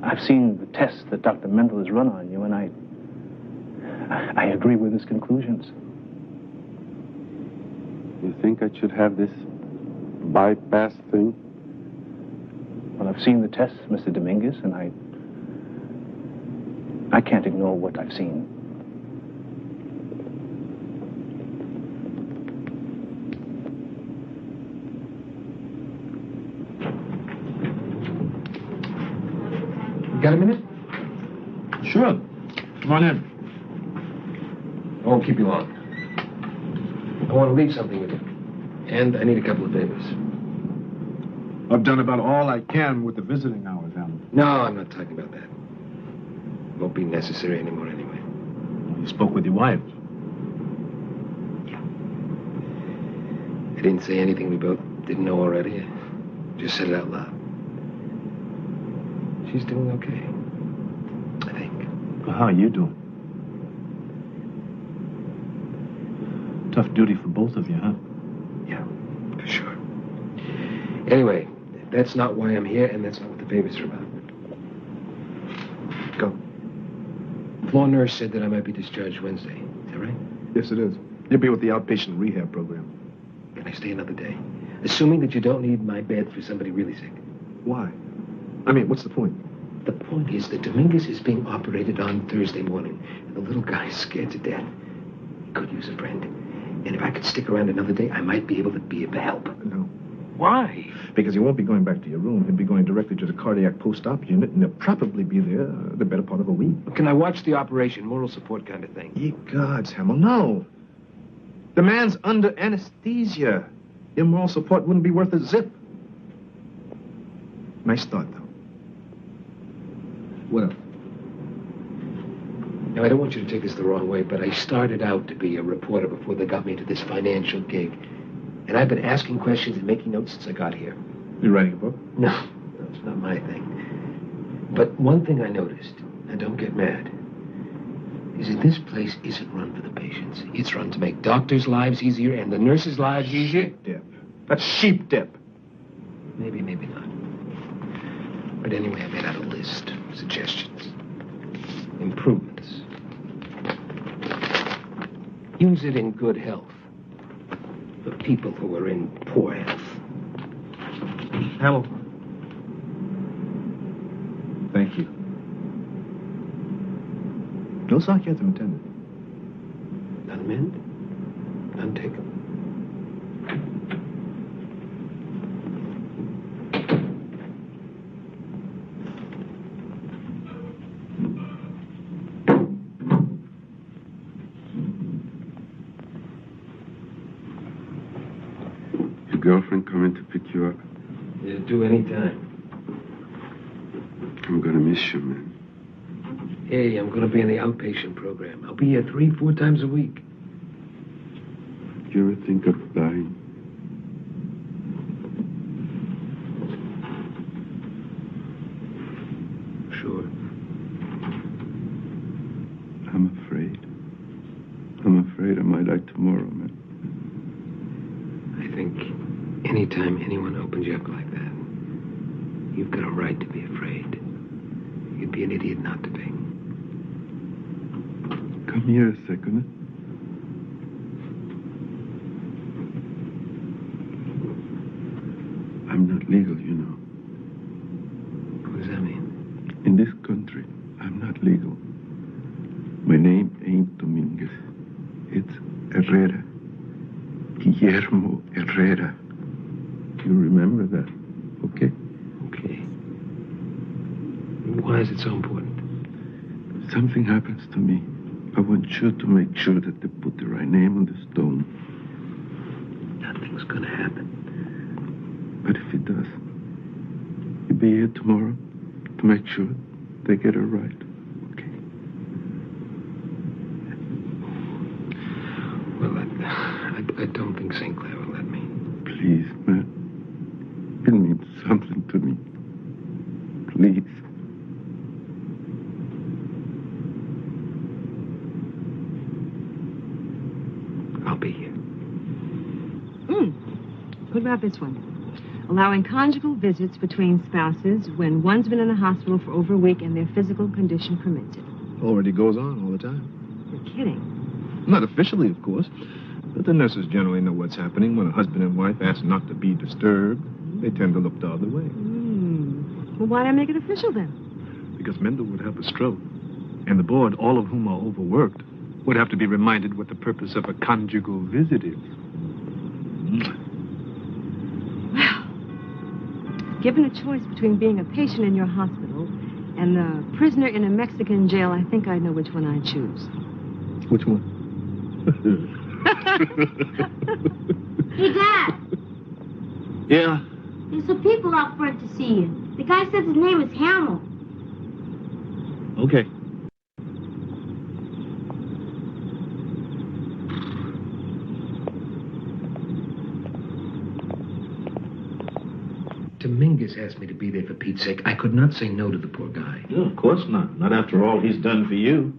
I've seen the tests that Dr. Mendel has run on you, and I agree with his conclusions. You think I should have this bypass thing? Well, I've seen the tests, Mr. Dominguez, and I can't ignore what I've seen. Got a minute? Sure. Come on in. I won't keep you long. I want to leave something with you. And I need a couple of favors. I've done about all I can with the visiting hours, Alan. No, I'm not talking about that. Won't be necessary anymore anyway. You spoke with your wife. I didn't say anything we both didn't know already. I just said it out loud. She's doing okay, I think. Well, how are you doing? Tough duty for both of you, huh? Yeah, for sure. Anyway, that's not why I'm here, and that's not what the favors are about. Go. Floor nurse said that I might be discharged Wednesday. Is that right? Yes, it is. You'll be with the outpatient rehab program. Can I stay another day? Assuming that you don't need my bed for somebody really sick. Why? I mean, what's the point? The point is that Dominguez is being operated on Thursday morning, and the little guy's scared to death. He could use a friend. And if I could stick around another day, I might be able to be of help. No. Why? Because you won't be going back to your room. You'll be going directly to the cardiac post-op unit, and you'll probably be there the better part of a week. Can I watch the operation, moral support kind of thing? Ye gods, Hamill, no. The man's under anesthesia. Your moral support wouldn't be worth a zip. Nice thought, though. Well, now, I don't want you to take this the wrong way, but I started out to be a reporter before they got me into this financial gig. And I've been asking questions and making notes since I got here. You writing a book? No, that's not my thing. But one thing I noticed, and don't get mad, is that this place isn't run for the patients. It's run to make doctors' lives easier and the nurses' lives easier. Dip. That's sheep dip. Maybe, maybe not. But anyway, I made out a list. Suggestions. Improvements. Use it in good health. For people who are in poor health. Hamill. Thank you. No sarcasm intended. None meant, none taken. Your girlfriend coming to pick you up? Yeah, do any time. I'm gonna miss you, man. Hey, I'm going to be in the outpatient program. I'll be here 3-4 times a week. You ever think of dying? Sure. I'm afraid. I'm afraid I might die tomorrow, man. I think anytime anyone opens you up like that, you've got a right to be afraid. You'd be an idiot not to be. Come here a second. I'm not legal, you know. What does that mean? In this country, I'm not legal. My name ain't Dominguez. It's Herrera. Guillermo Herrera. You remember that, okay? Okay. Why is it so important? If something happens to me, I want you to make sure that they put the right name on the stone. Nothing's gonna happen. But if it does, you'll be here tomorrow to make sure they get it right. Okay? Well, I don't think St. Clair will let me. Please, man. It means something to me. Please. I'll be here. What about this one? Allowing conjugal visits between spouses when one's been in the hospital for over a week and their physical condition permits it. Already goes on all the time. You're kidding. Not officially, of course. But the nurses generally know what's happening when a husband and wife ask not to be disturbed. They tend to look the other way. Well, why not make it official then? Because Mendel would have a stroke. And the board, all of whom are overworked, would have to be reminded what the purpose of a conjugal visit is. Well, given a choice between being a patient in your hospital and a prisoner in a Mexican jail, I think I know which one I'd choose. Which one? Hey, Dad. Yeah? There's some people out front to see you. The guy says his name is Hamill. Okay. Dominguez asked me to be there for Pete's sake. I could not say no to the poor guy. No, of course not. Not after all he's done for you.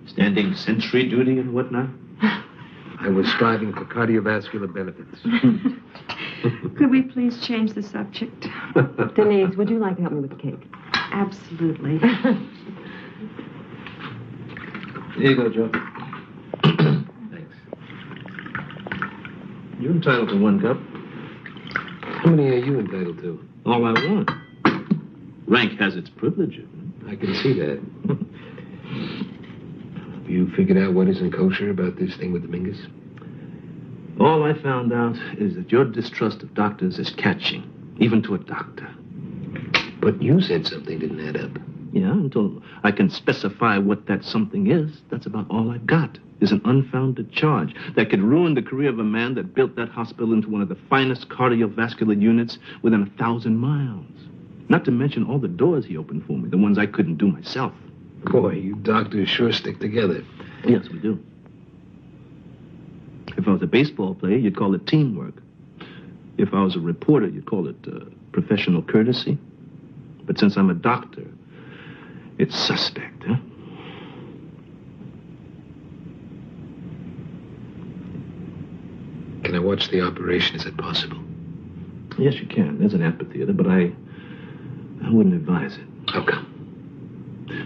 Standing sentry duty and whatnot. I was striving for cardiovascular benefits. Could we please change the subject? Denise, would you like to help me with the cake? Absolutely. Here you go, Joe. Thanks. You're entitled to 1 cup. How many are you entitled to? All I want. Rank has its privileges. I can see that. You figured out what isn't kosher about this thing with Dominguez? All I found out is that your distrust of doctors is catching, even to a doctor. But you said something didn't add up. Yeah, until I can specify what that something is, that's about all I've got, is an unfounded charge that could ruin the career of a man that built that hospital into one of the finest cardiovascular units within 1,000 miles. Not to mention all the doors he opened for me, the ones I couldn't do myself. Boy, you doctors sure stick together. Yes, we do. If I was a baseball player, you'd call it teamwork. If I was a reporter, you'd call it professional courtesy. But since I'm a doctor, it's suspect, huh? Can I watch the operation? Is it possible? Yes, you can. There's an amphitheater, but I wouldn't advise it. How come?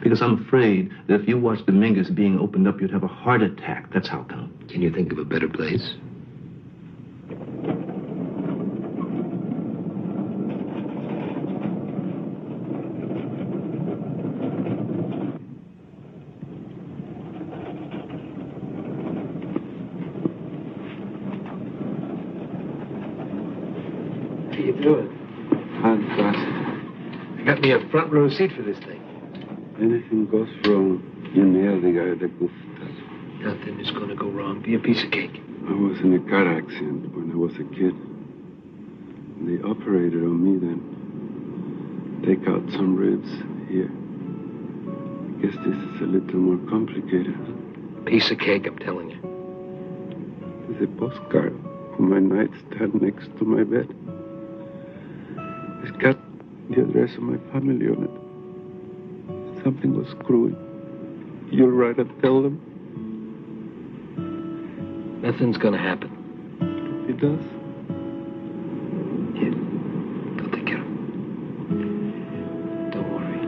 Because I'm afraid that if you watched Dominguez being opened up, you'd have a heart attack. That's how come. Can you think of a better place? How you doing? Fantastic. I got me a front row seat for this thing. Anything goes wrong, you nail the guy that goofed us. Nothing is going to go wrong. Be a piece of cake. I was in a car accident when I was a kid. They operated on me then. Take out some ribs here. I guess this is a little more complicated. Piece of cake, I'm telling you. There's a postcard on my nightstand next to my bed. It's got the address of my family on it. Something was screwing. You'll write and tell them. Nothing's gonna happen. It does? Here. Go take care of him. Don't worry.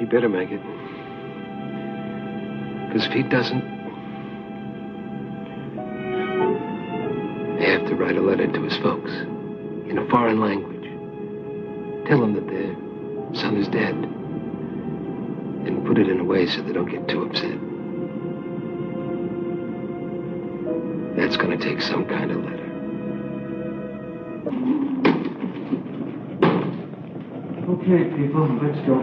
You better make it. Because if he doesn't, they have to write a letter to his folks in a foreign language. Tell them that their son is dead. and put it in a way so they don't get too upset. That's gonna take some kind of letter. Okay, people, let's go.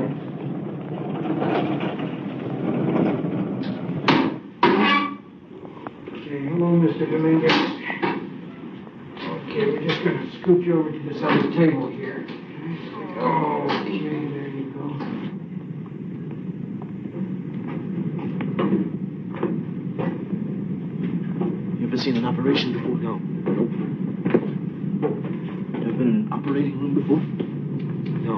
Okay, hello, Mr. Dominguez. Okay, we're just gonna scoot you over to this other table here. Okay, there you go. You ever seen an operation before? No. Nope. You ever been in an operating room before? No.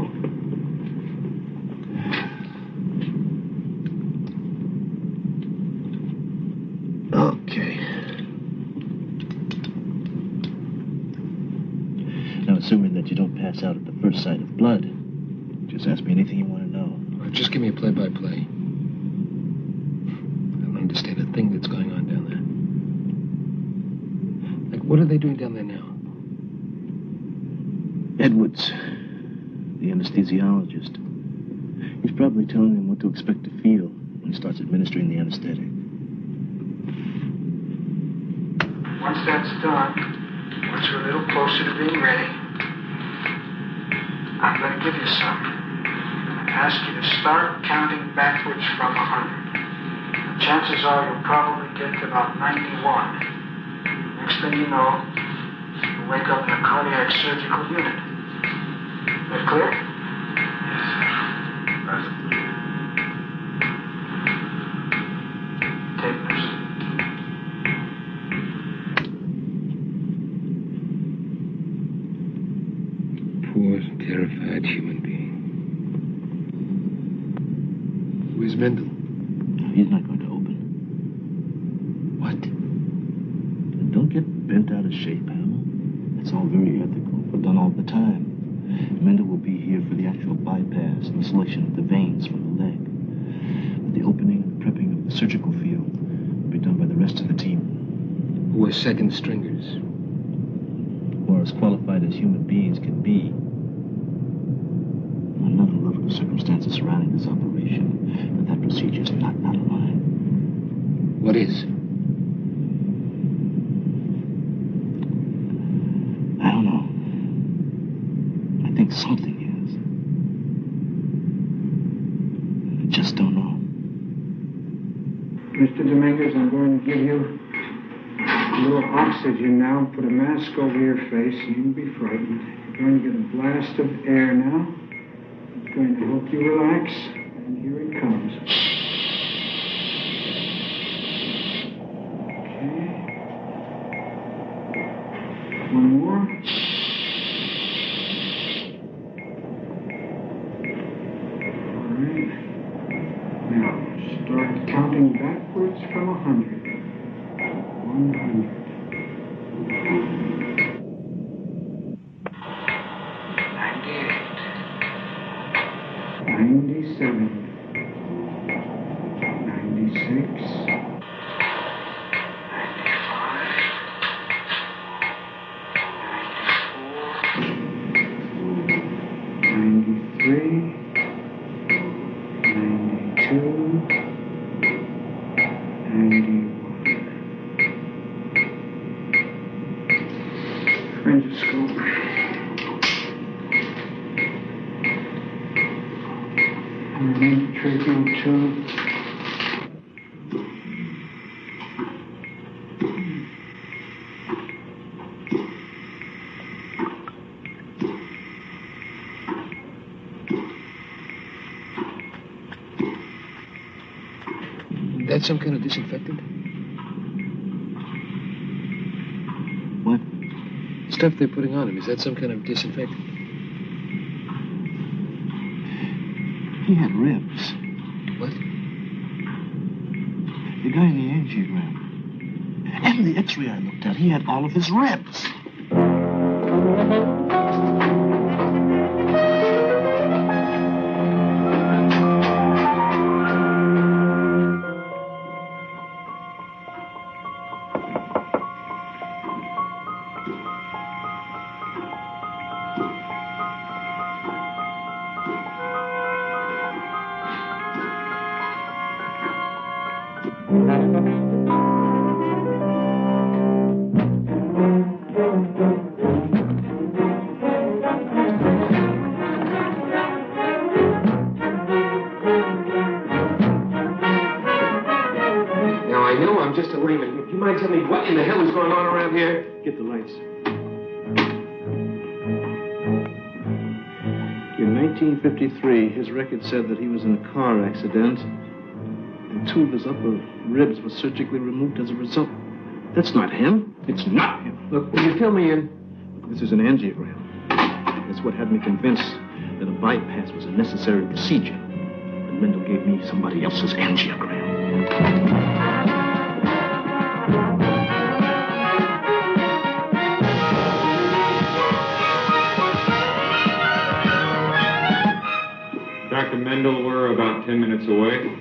Okay. Now, assuming that you don't pass out at the first sight of blood, just ask me anything you want to know. Just give me a play-by-play. I don't understand a thing that's going on down there. Like, what are they doing down there now? Edwards, the anesthesiologist. He's probably telling them what to expect to feel when he starts administering the anesthetic. Once that's done, once we're a little closer to being ready, I'm going to give you some. I'm going to ask you to start counting backwards from 100. The chances are you'll probably get to about 91. Next thing you know, you'll wake up in a cardiac surgical unit. Is that clear? Yes, sir. Tape nurse. Poor, terrified human being. Where's Mendel? He's not going to open. What? Don't get bent out of shape, Hamill. It's all very ethical, but done all the time. Mendel will be here for the actual bypass and the selection of the veins from the leg. But the opening and prepping of the surgical field will be done by the rest of the team. Who are second stringers? Who are as qualified as human beings can be. I'm not in love with the circumstances surrounding this operation, but that procedure is not out of line. What is? I don't know. I think something is. I just don't know. Mr. Dominguez, I'm going to give you a little oxygen now. Put a mask over your face. You won't be frightened. You're going to get a blast of air now. It's going to help you relax. And here it comes. Okay. One more. All right. Now, start counting backwards from 100. 100. 97, 96, 93, 92, 91. Pharyngoscope. And then tracheal tube. That's some kind of disinfectant? What? Stuff they're putting on him, is that some kind of disinfectant? He had ribs. What? The guy in the angiogram. And the x-ray I looked at, he had all of his ribs. What in the hell is going on around here? Get the lights. In 1953, his record said that he was in a car accident, and 2 of his upper ribs were surgically removed as a result. That's not him. It's not him. Look, will you fill me in? This is an angiogram. That's what had me convinced that a bypass was a necessary procedure. But Mendel gave me somebody else's angiogram. Dr. Mendel, we're about 10 minutes away.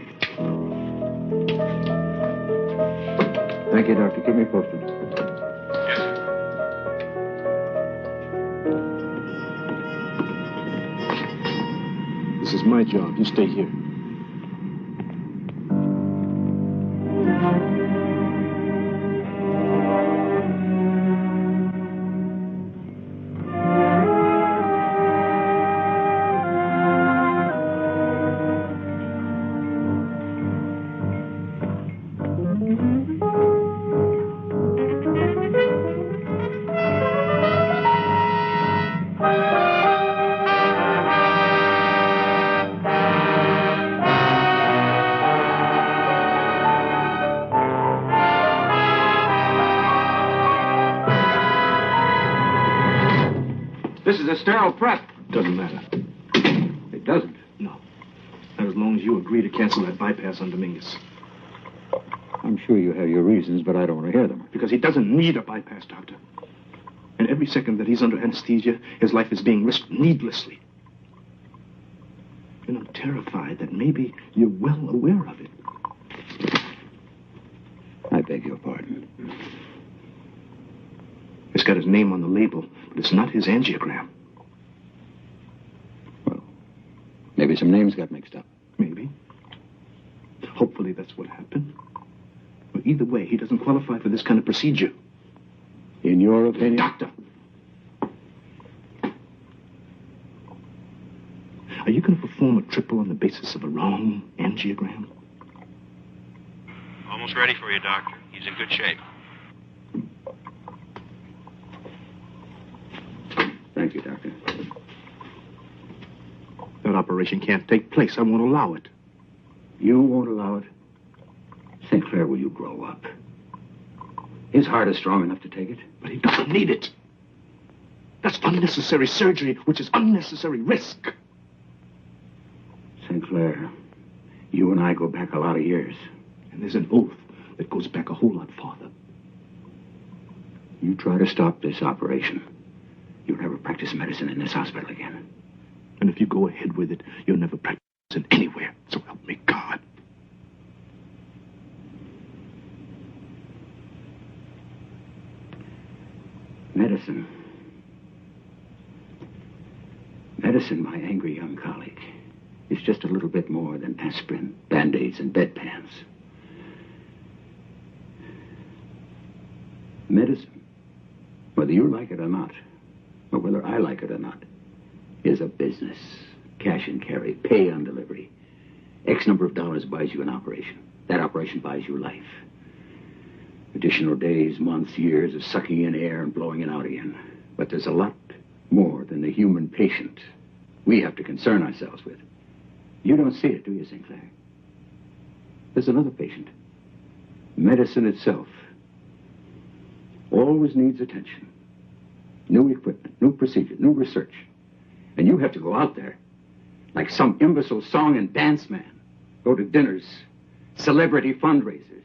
Thank you, Doctor. Keep me posted. Yes, sir. This is my job. You stay here. This is a sterile prep. Doesn't matter. It doesn't. No. Not as long as you agree to cancel that bypass on Dominguez. I'm sure you have your reasons, but I don't want to hear them. Because he doesn't need a bypass, Doctor. And every second that he's under anesthesia, his life is being risked needlessly. And I'm terrified that maybe you're well aware of it. I beg your pardon. It's got his name on the label, but it's not his angiogram. Well, maybe some names got mixed up. Maybe. Hopefully that's what happened. But either way, he doesn't qualify for this kind of procedure. In your opinion? Doctor! Are you going to perform a triple on the basis of a wrong angiogram? Almost ready for you, Doctor. He's in good shape. Thank you, Doctor. That operation can't take place. I won't allow it. You won't allow it? St. Clair, will you grow up? His heart is strong enough to take it. But he doesn't need it. That's unnecessary surgery, which is unnecessary risk. St. Clair, you and I go back a lot of years. And there's an oath that goes back a whole lot farther. You try to stop this operation, you'll never practice medicine in this hospital again. And if you go ahead with it, you'll never practice medicine anywhere. So help me God. Medicine. Medicine, my angry young colleague, is just a little bit more than aspirin, Band-Aids, and bedpans. Medicine, whether you like it or not, or whether I like it or not, is a business. Cash and carry, pay on delivery. X number of dollars buys you an operation. That operation buys you life. Additional days, months, years of sucking in air and blowing it out again. But there's a lot more than the human patient we have to concern ourselves with. You don't see it, do you, St. Clair? There's another patient. Medicine itself always needs attention. New equipment, new procedure, new research. And you have to go out there like some imbecile song and dance man. Go to dinners, celebrity fundraisers,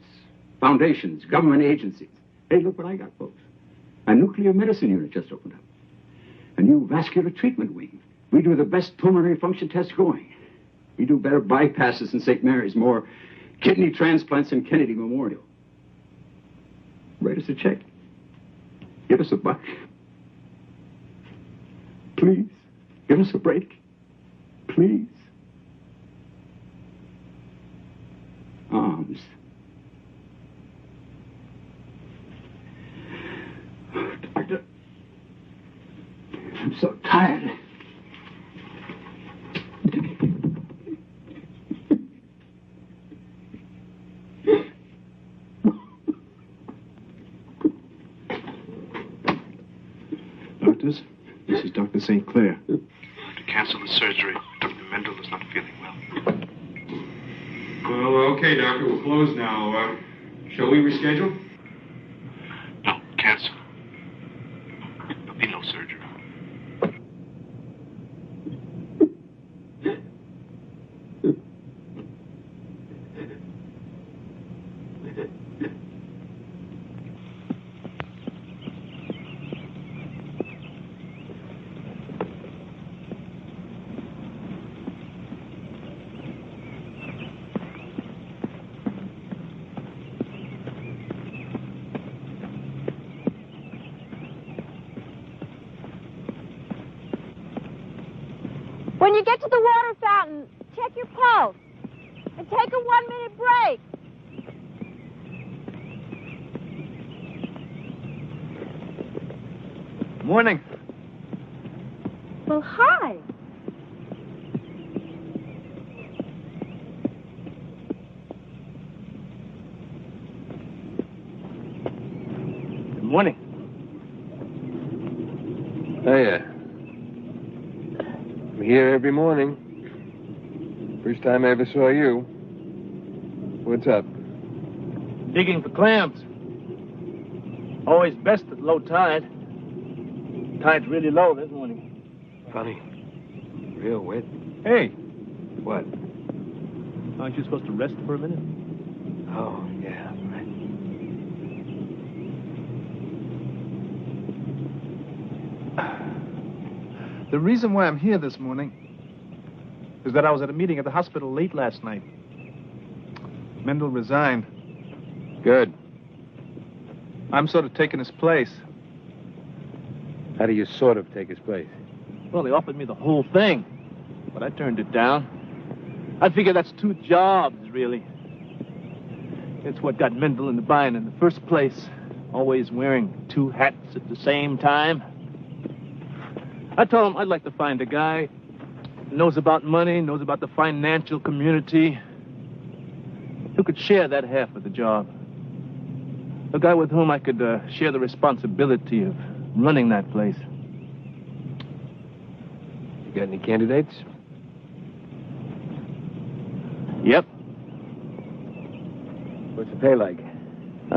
foundations, government agencies. Hey, look what I got, folks. A nuclear medicine unit just opened up. A new vascular treatment wing. We do the best pulmonary function tests going. We do better bypasses in St. Mary's, more kidney transplants in Kennedy Memorial. Write us a check. Give us a buck. Please, give us a break. Please. Arms. Oh, Doctor, I'm so tired. St. Clair. To cancel the surgery. Dr. Mendel is not feeling well. Well, okay, Doctor. We'll close now. Shall we reschedule? No, cancel. There'll be no surgery. When you get to the water fountain, check your pulse. And take a 1-minute break. Morning. Well, hi. Good morning. Hiya. I'm here every morning. First time I ever saw you. What's up? Digging for clams. Always best at low tide. Tide's really low this morning. Funny. Real wet. Hey, What? aren't you supposed to rest for a minute? Oh, yeah, right. The reason why I'm here this morning is that I was at a meeting at the hospital late last night. Mendel resigned. Good. I'm sort of taking his place. How do you sort of take his place? Well, they offered me the whole thing, but I turned it down. I figure that's 2 jobs, really. It's what got Mendel into buying in the first place. Always wearing 2 hats at the same time. I told him I'd like to find a guy who knows about money, knows about the financial community, who could share that half of the job. A guy with whom I could share the responsibility of running that place. You got any candidates? Yep. What's the pay like?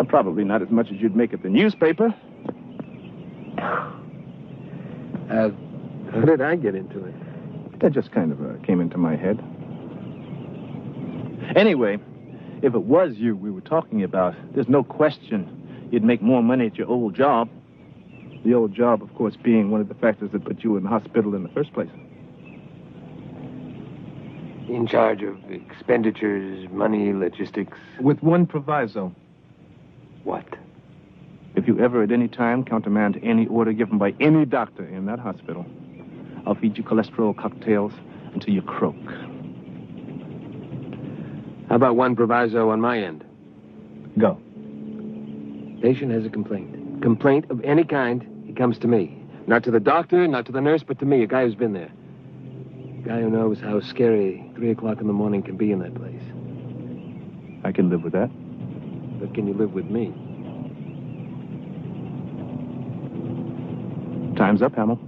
Probably not as much as you'd make at the newspaper. How did I get into it? That just kind of came into my head. Anyway, if it was you we were talking about, there's no question you'd make more money at your old job. The old job, of course, being one of the factors that put you in the hospital in the first place. In charge of expenditures, money, logistics. With one proviso. What? If you ever at any time countermand any order given by any doctor in that hospital, I'll feed you cholesterol cocktails until you croak. How about one proviso on my end? Go. Patient has a complaint. Complaint of any kind, he comes to me. Not to the doctor, not to the nurse, but to me, a guy who's been there. A guy who knows how scary 3 o'clock in the morning can be in that place. I can live with that. But can you live with me? Time's up, Hamill.